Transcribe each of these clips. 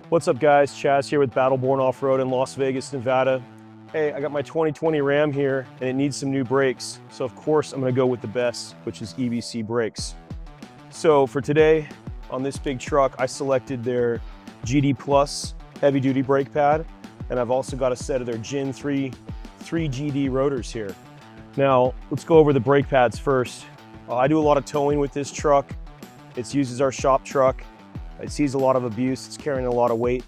What's up guys, Chaz here with Born Offroad in Las Vegas, Nevada. Hey, I got my 2020 Ram here and it needs some new brakes. So of course I'm gonna go with the best, which is EBC Brakes. So for today, on this big truck, I selected their GD Plus heavy duty brake pad. And I've also got a set of their Gen 3 GD rotors here. Now, let's go over the brake pads first. I do a lot of towing with this truck. It's used as our shop truck. It sees a lot of abuse, it's carrying a lot of weight.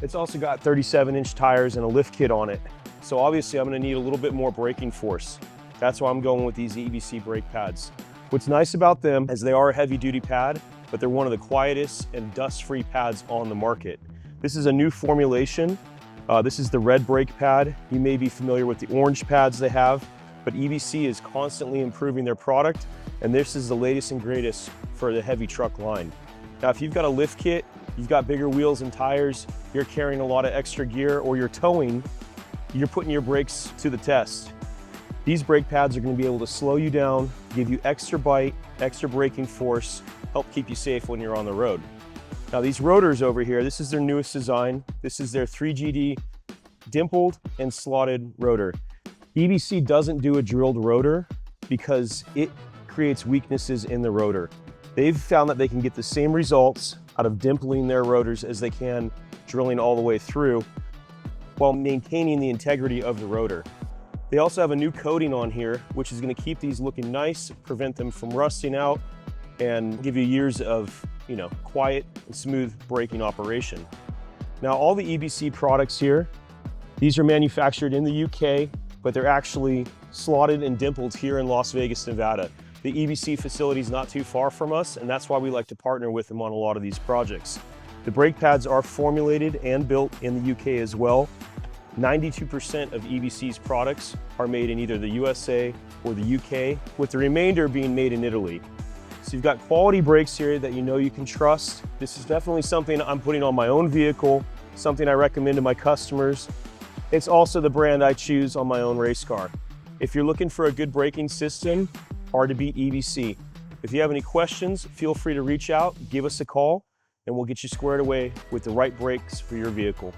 It's also got 37-inch tires and a lift kit on it. So obviously I'm gonna need a little bit more braking force. That's why I'm going with these EBC brake pads. What's nice about them is they are a heavy duty pad, but they're one of the quietest and dust-free pads on the market. This is a new formulation. This is the red brake pad. You may be familiar with the orange pads they have, but EBC is constantly improving their product, and this is the latest and greatest for the heavy truck line. Now, if you've got a lift kit, you've got bigger wheels and tires, you're carrying a lot of extra gear, or you're towing, you're putting your brakes to the test. These brake pads are going to be able to slow you down, give you extra bite, extra braking force, help keep you safe when you're on the road. Now these rotors over here, this is their newest design. This is their 3GD dimpled and slotted rotor. EBC doesn't do a drilled rotor because it creates weaknesses in the rotor. They've found that they can get the same results out of dimpling their rotors as they can drilling all the way through while maintaining the integrity of the rotor. They also have a new coating on here, which is going to keep these looking nice, prevent them from rusting out, and give you years of quiet and smooth braking operation. Now, all the EBC products here, these are manufactured in the UK, but they're actually slotted and dimpled here in Las Vegas, Nevada. The EBC facility is not too far from us, and that's why we like to partner with them on a lot of these projects. The brake pads are formulated and built in the UK as well. 92% of EBC's products are made in either the USA or the UK, with the remainder being made in Italy. So you've got quality brakes here that you know you can trust. This is definitely something I'm putting on my own vehicle, something I recommend to my customers. It's also the brand I choose on my own race car. If you're looking for a good braking system, hard to beat EBC. If you have any questions, feel free to reach out, give us a call, and we'll get you squared away with the right brakes for your vehicle.